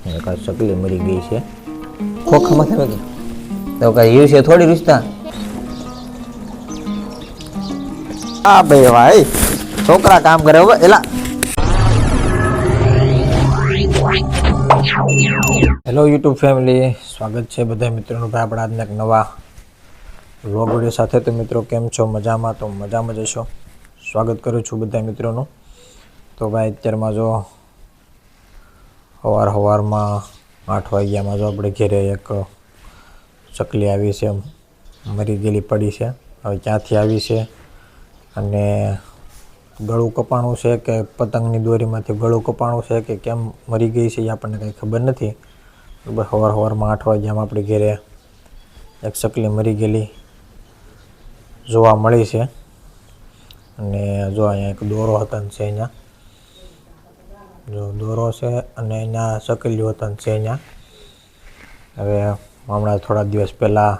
એક આ ચકલી મરી ગઈ છે ખોખામાં થાય કે તો કઈ યુ છે થોડી રિશ્તા આ ભાઈ છોકરા કામ કરે હવે એલા હેલો યુટ્યુબ ફેમિલી, સ્વાગત છે બધા મિત્રોનું ભાઈ આપણા આજના એક નવા વ્લોગ વિડીયો સાથે। તો મિત્રો કેમ છો? મજામાં? તો મજામાં જશો। સ્વાગત કરું છું બધા મિત્રોનું। તો ભાઈ અત્યારમાં જો સવારમાં 8 વાગ્યામાં જો આપણે ઘરે એક ચકલી આવી છે, મરી ગયેલી પડી છે। હવે ક્યાંથી આવી છે અને ગળું કપાણું છે કે પતંગની દોરીમાંથી ગળું કપાણું છે કે કેમ મરી ગઈ છે એ આપણને કંઈ ખબર નથી। સવારમાં 8 વાગ્યામાં આપણે ઘરે એક ચકલી મરી ગયેલી જોવા મળી છે। અને જો અહીંયા એક દોરો વતન છે, અહીંયા જો દોરો છે અને અહીંયા ચકલીઓ વતન છે અહીંયા। હવે હમણાં થોડા દિવસ પહેલાં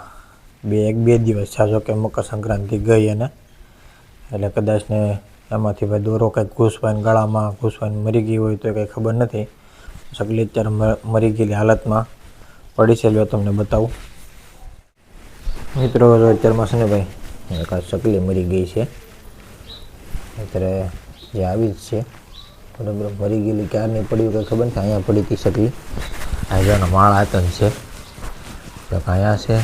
બે દિવસ છે જો કે મકર સંક્રાંતિ ગઈ અને એટલે કદાચ ને એમાંથી ભાઈ દોરો કંઈક ઘૂસવાઈને ગળામાં ઘૂસવાઈને મરી ગઈ હોય તો કંઈ ખબર નથી। ચકલી અત્યારે મરી ગયેલી હાલતમાં પડી છે, જો તમને બતાવું મિત્રો। અત્યારમાં છે ને ભાઈ એક આ ચકલી મરી ગઈ છે, અત્યારે જે આવી જ છે બરાબર। મરી ગયેલી ક્યાં નહીં પડ્યું કંઈ ખબર નથી, અહીંયા પડી હતી ચકલી। આ જેનો માળા આતન છે, એક અહીંયા છે,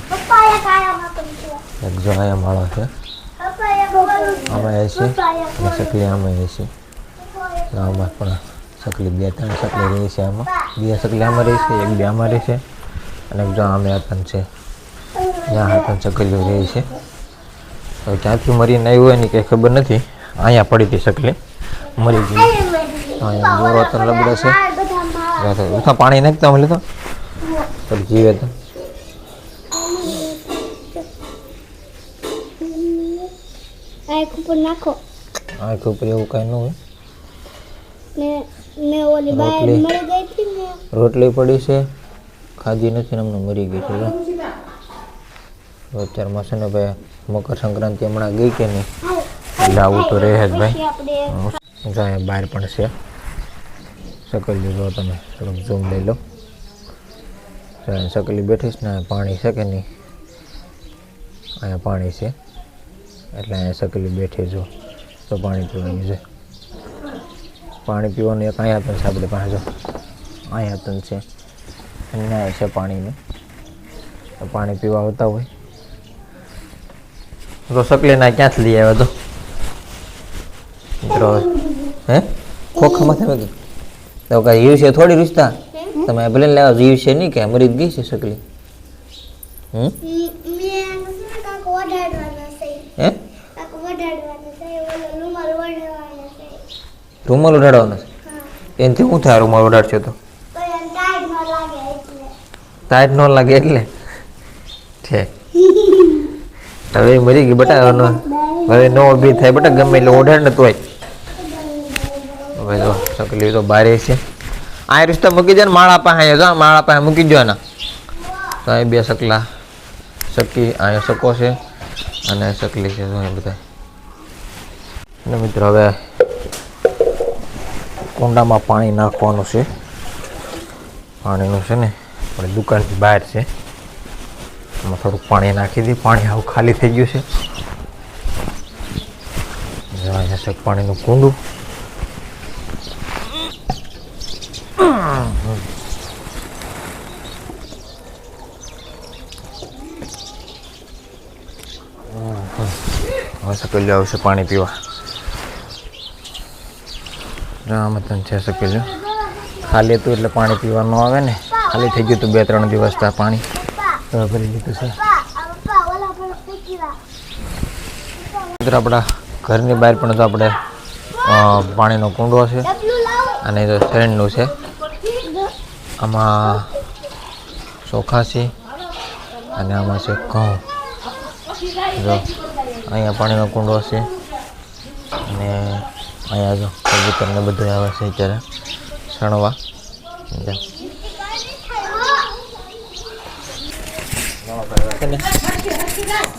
એક જો અહીંયા માળો છે, આમાં એ છે અને ચકલી આમાં એ છે, આમાં પણ ચકલી 2-3 ચકલી રહી છે, આમાં 2 ચકલી આમાં રહી છે, એક 2 આમાં રહી છે અને જો આમે આતન છે, ત્યાં આતન ચકલીઓ રહી છે। હવે ક્યાંથી મરીને આવી હોય એની કંઈ ખબર નથી, અહીંયા પડી હતી ચકલી મરી ગઈ। અહીંયા દોરો તો લબડે છે, ઉઠા પાણી નાખતા મળે તો પછી જીવે તો આંખ ઉપર નાખો, આંખ ઉપર એવું કઈ ન હોય ને ઓલી બહાર મરી ગઈ હતી ને રોટલી પડી છે ખાધી નથી ને અમને મરી ગઈ છે। અત્યારમાં છે ને ભાઈ મકર સંક્રાંતિ હમણાં ગઈ કે નહીં એટલે આવું તો રહે જ ભાઈ। જો અહીંયા બહાર પણ છે ચકલી, જો તમે થોડુંક ઝૂમ લઈ લો, ચકલી બેઠી છે ને પાણી છે કે નહીં, અહીંયા પાણી છે એટલે અહીંયા ચકલી બેઠી જો તો પાણી પીવાની છે, પાણી પીવાનું એક અહીંયા પણ છે આપણે પાસે, જો અહીંયા પણ છે અને અહીંયા છે પાણીનું, પાણી પીવા આવતા હોય તો ચકલીના ક્યાંથી લઈ આવ્યા તો મિત્રો હે ખોખામાં થાય કે તો કાંઈ જીવ છે થોડી રિશ્તા તમે ભલે લેવા જીવ છે નહીં કે મરી જ ગઈ છે ચકલી। હે રૂમાલ ઉડાડવાનો છે, એનાથી શું થાય રૂમાલ ઉડાડશો તો ટાઈટ ન લાગે એટલે છે। હવે મરી ગઈ બટા, હવે નો ઊભી થાય બટા, ગમે એટલે ઓઢાડ ને તોય। હવે જો ચકલી તો બારે છે, આ રિશ્તા મૂકી દે ને માળા પાસે, જો માળા પાસે મૂકી દો ને તો અહીં 2 ચકલા ચકી અહીંયા ચકો છે અને ચકલી છે બધા। અને મિત્રો હવે કુંડામાં પાણી નાખવાનું છે, પાણીનું છે ને આપણે દુકાનથી બહાર છે, આમાં થોડુંક પાણી નાખી દઈએ, પાણી આવું ખાલી થઈ ગયું છે। અહીંયા છે પાણીનું કુંડું, હવે ચકલીઓ આવશે પાણી પીવા। આમાં તને છે ચકલીઓ ખાલી હતું એટલે પાણી પીવાનું આવે ને, ખાલી થઈ ગયું હતું 2-3 દિવસ ત્યાં પાણી ભરી લીધું છે। મિત્રો આપણા ઘરની બહાર પણ તો આપણે પાણીનો કુંડો છે અને જો શેરણનું છે, આમાં ચોખા છે અને આમાં છે ઘઉં। જો અહીંયા પાણીનો કુંડો છે અને અહીંયા જો કબૂતરને બધું આવે છે અત્યારે સણવા।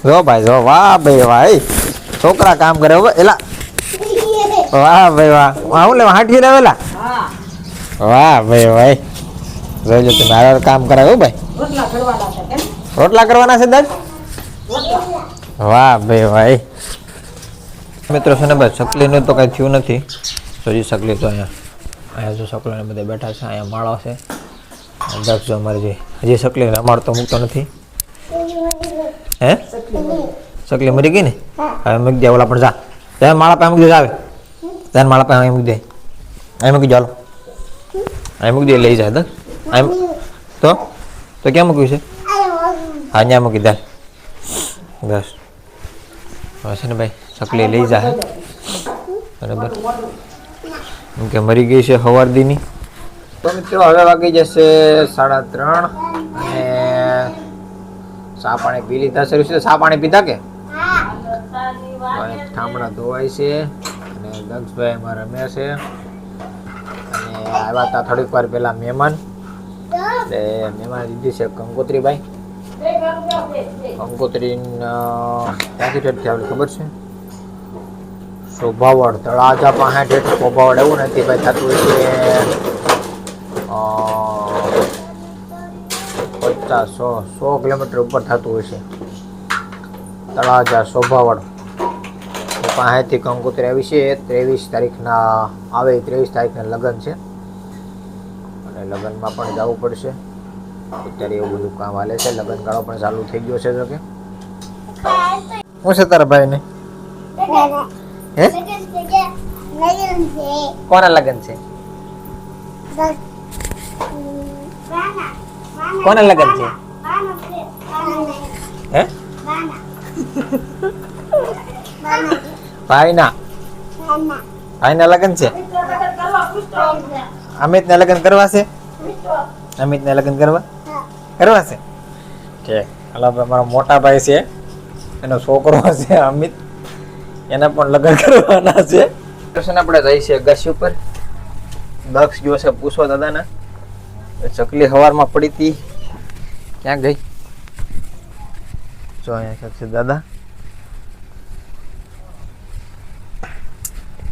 જો ભાઈ જો, વાહ ભાઈ ભાઈ છોકરા કામ કરે હવે એલા, વાહ ભાઈ વાહ, હું લેવા હાંઠી લાવેલા, વાહ ભાઈ ભાઈ જોઈજો તમે આ કામ કરાવે હો ભાઈ. રોટલા કરવાના છે દાદ? વાહ ભાઈ ભાઈ. મિત્રો છે ને ભાઈ ચકલીનું તો કાંઈ થયું નથી. હજી ચકલી તો અહીંયા જો ચકલીને બધા બેઠા છે. અહીંયા માળો છે. દક્ષ અમારે જે હજી ચકલી રમાડતો મૂકતો નથી. હે ચકલી મરી ગઈ ને? હવે મૂકી દે ઓલા પણ જા. ત્યાં માળા પાસે મૂકી દે આવે. ત્યાં માળા પાસે અહીં મૂકી દે. અહીં મૂકી દે હાલો. અહીં મૂકી દે લઈ જાય દક્ષ. અહીં તો ક્યાં મૂક્યું છે? હા ત્યાં મૂકી દે બસ. હવે છે ને ભાઈ ચકલી લઈ જાય બરાબર. એમ કે મરી ગઈ છે સવાર દીની. તો મિત્રો હવે વાગી જશે 3:30 અને ચા પાણી પી લીધા શરૂ છે. ચા પાણી પીધા કે ઠામડા ધોવાય છે અને દક્ષભાઈ એમાં રમે છે. અને આવ્યા હતા થોડીક વાર પહેલા મહેમાન. એટલે મહેમાન દીધી છે કંકોત્રીભાઈ. કંકોત્રી ક્યાંથી ઠેઠથી આપણે ખબર છે? શોભાવડ તળાજા પાસે ઠેઠ શોભાવડ એવું નથી ભાઈ થતું હોય છે 50-100 કિલોમીટર ઉપર થતું હોય છે. તળાજા શોભાવડ પાસેથી કંકોત્રી આવી છે. 23 તારીખના આવે 23 તારીખના લગ્ન છે અને લગ્નમાં પણ જવું પડશે. અત્યારે એવું બધું કામ હાલે છે. લગ્ન ગાળો પણ ચાલુ થઈ ગયો છે. જો કે શું છે તારા ભાઈને? હે કોના લગ્ન છે? કોના લગ્ન છે? હે ભાઈના લગ્ન છે. અમિતના લગ્ન કરવા છે? અમિતના લગ્ન કરવા છે કે મારો મોટા ભાઈ છે એનો છોકરો છે અમિત, એના પણ લગ્ન કરવાના છે. આપણે જઈ છે અગાસી ઉપર. દક્ષ ગયો છે પૂછો દાદાના. ચકલી સવારમાં પડી હતી ક્યાં ગઈ? જો અહીંયા છે દાદા.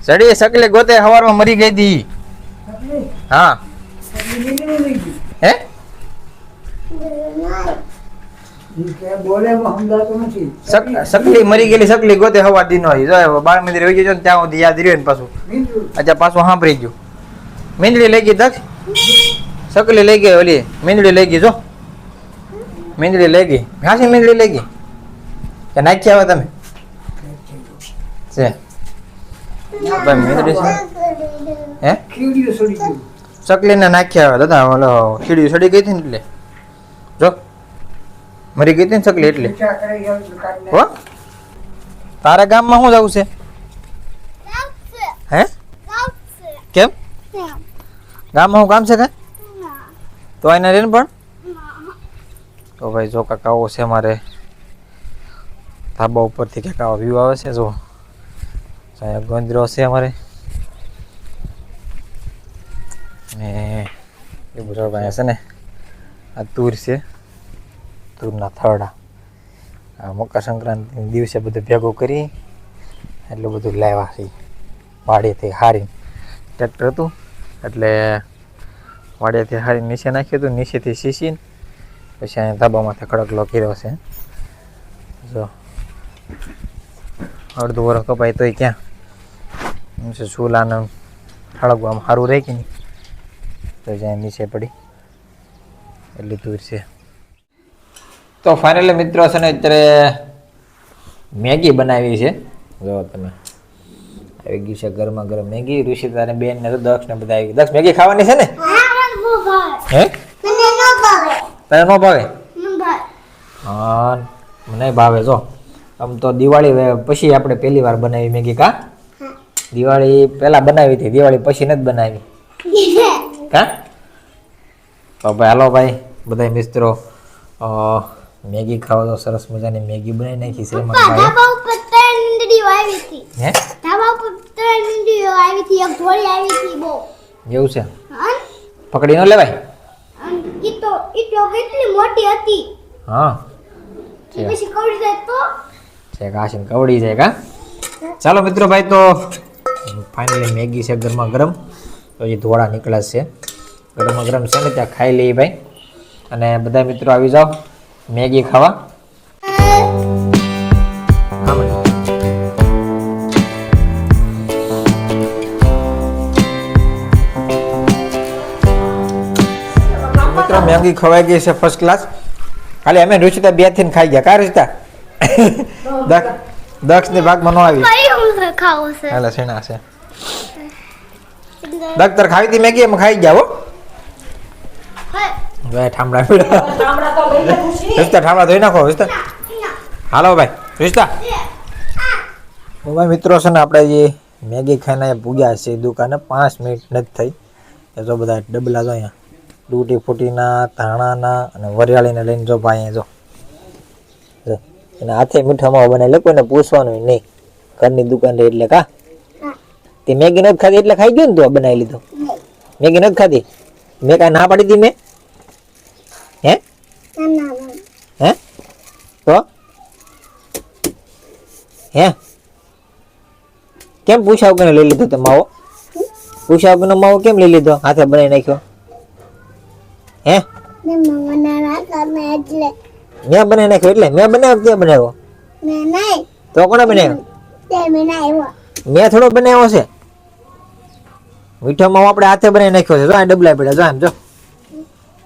ચડી ચકલી ગોતે સવારમાં મરી ગઈ હતી. હા હે સકલી મરી ગયેલી. સકલી ગોતે હવા દી નો બાળ મંદિર વહી ગયો ત્યાં સુધી યાદ રહ્યો ને પાછું. અચ્છા પાછું સાંભળી ગયું. મીંદડી લઈ ગઈ દક્ષ. સકલી લઈ ગઈ. ઓલી મીંદડી લઈ ગઈ. જો મીંદડી લઈ ગઈ. હાસી મીંદડી લઈ ગઈ કે નાખી આવે તમે છે ભાઈ મીંદડી છે હે? ચકલીને નાખી આવે દાદા. ઓલો ખીડ્યું સડી ગઈ હતી ને એટલે જો મરી ગઈ હતી ને ચકલી એટલે. હો તારા ગામમાં શું જવું છે? હે કેમ ગામમાં શું કામ છે? કાંઈ તો આના રે ને પણ તો ભાઈ જો કાકાઓ છે મારે ધાબા ઉપરથી કાકાઓ વ્યૂ આવે છે. જો અહીંયા ગોંદરો છે અમારે ને એ બધું અહીંયા છે ને આ તુર છે. તુરના થરડા આ મકર સંક્રાંતિ દિવસે બધું ભેગું કરી એટલું બધું લાવ્યા છે. વાડીએથી હારી ટ્રેક્ટર હતું એટલે વાડીએથી હારી નીચે નાખ્યું હતું. નીચેથી સીસીને પછી અહીંયા ધાબામાંથી ખડકલો કર્યો છે. જો અડધું વરસ કપાય તોય ક્યાં ચૂલાને હળગવામાં સારું રહે કે નહીં તો જ્યાં નીચે પડી એટલી દૂર છે. તો ફાઇનલી મિત્રો છે ને અત્યારે મેગી બનાવી છે. જો તમે આવી ગઈ છે ગરમા ગરમ મેગી. ઋષિતા બેન ને દક્ષ ને બધા આવી. દક્ષ મેગી ખાવાની છે ને? હે તને નો ભાવે? હા મને ભાવે. જો આમ તો દિવાળી પછી આપણે પહેલી વાર બનાવી મેગી. કા દિવાળી પહેલા બનાવી હતી, દિવાળી પછી નથી બનાવી. કા તો ભાઈ હાલો ભાઈ બધા મિત્રો મેગી ખાવા. તો સરસ મજાની મેગી બનાવી નાખી છે મારા ભાઈ. હે એવું છે? પકડી ન લેવાય? હા કવડી જાય કા. ચાલો મિત્રો ભાઈ તો ફાઇનલી મેગી છે ગરમા ગરમ. તો એ ધોળા નીકળ્યા છે ગરમા ગરમ છે ને ત્યાં ખાઈ લઈએ ભાઈ. અને બધા મિત્રો આવી જાઓ મેગી ખાવા. મિત્રો મેગી ખવાઈ ગઈ છે ફર્સ્ટ ક્લાસ. ખાલી અમે રુચિતા બે થી ખાઈ ગયા. કા રુચિતા? દક્ષ ને ભાગમાં ન આવી. ખાવું છે હાલે સેના છે. દક્ષ ખાવી હતી મેગી એમ ખાઈ ગયા હો. ભાઈ ઠામડા પીડા. રુચિતા ઠામડા ધોઈ નાખો રુચિતા. હાલો ભાઈ રુચિતા. ભાઈ મિત્રો છે ને આપણે જે મેગી ખાઈને પૂગ્યા છે દુકાને 5 મિનિટ નથી થઈ. એ જો બધા ડબલા જો અહીંયા તૂટી ફૂટીના ધાણાના અને વરિયાળીને લઈને જો ભાઈ અહીંયા જો એને હાથે મીઠા માવો બનાવી લે. કોઈને પૂછવાનું નહીં. ઘરની દુકાન રહી એટલે કા તે મેગી નથી ખાધી એટલે ખાઈ ગયો ને તું બનાવી લીધો. મેગી નથી ખાધી મેં કાંઈ ના પાડી હતી મેં? હે હે તો હે કેમ પૂછા વગર લઈ લીધો તે માવો? પૂછા વગરનો માવો કેમ લઈ લીધો? હાથે બનાવી નાખ્યો હે? મેં બનાવી નાખ્યો એટલે મેં બનાવ્યો ત્યાં બનાવ્યો તો કોને બનાવ્યો? મેં થોડો બનાવ્યો છે. મીઠો માવો આપણે હાથે બનાવી નાખ્યો છે. જો આ ડબલા પડ્યા જો એમ જો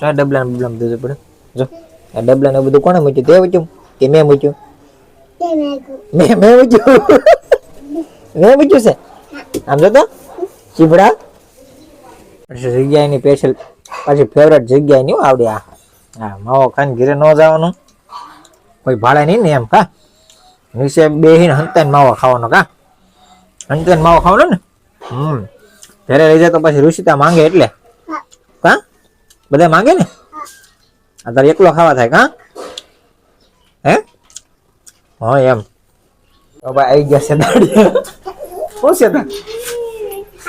આ ડબલા બધું પડે જો આ ડબલા ને બધું કોને મૂક્યું? તે મૂક્યું કે મેં મૂક્યું? મેં મૂક્યું. મેં મૂક્યું છે આમ જો તો ચીભડા. જગ્યાની સ્પેશિયલ પાછી ફેવરેટ જગ્યા નહીં આવડે. હા માવો ખાઈને ઘરે ન જવાનું કોઈ ભાડે નહીં ને એમ કા નીચે બેહીને હંતાઈને માવો ખાવાનો કા હંતાઈને માવો ખાવાનો ને. ઘરે લઈ જાય તો પછી રુચિતા માંગે એટલે કા બધા માંગે ને. આ તારે એકલો ખાવા થાય કા હે? હા એમ તો ભાઈ આવી ગયા છે દાડિયા. શું છે તા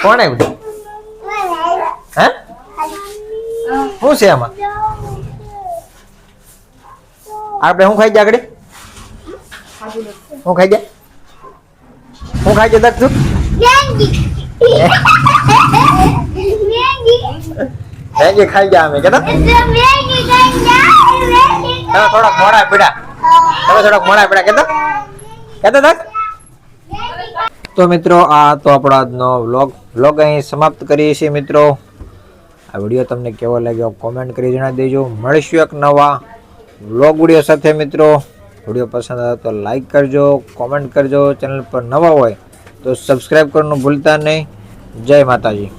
કોણ આવ્યું? હે શું છે આમાં? આપણે શું ખાઈ ગયા આગળ? શું ખાઈ ગયા? શું ખાઈ ગયા દક્ષ તું? મેગી ખાઈ ગયા અમે કેતા? તમે થોડાક મોડા પીડા. તમે થોડાક મોડા પીડા કેતા કેતા દક્ષ? તો મિત્રો આ તો આપણો આજનો વ્લોગ અહીં સમાપ્ત કરીએ છીએ મિત્રો. આ વિડીયો તમને કેવો લાગ્યો કોમેન્ટ કરી જણાવી દેજો. મળીશું એક નવા વ્લોગ વિડીયો સાથે મિત્રો. વિડીયો પસંદ આવે તો લાઈક કરજો, કોમેન્ટ કરજો. ચેનલ પર નવા હોય તો સબસ્ક્રાઈબ કરવાનું ભૂલતા નહીં. જય માતાજી.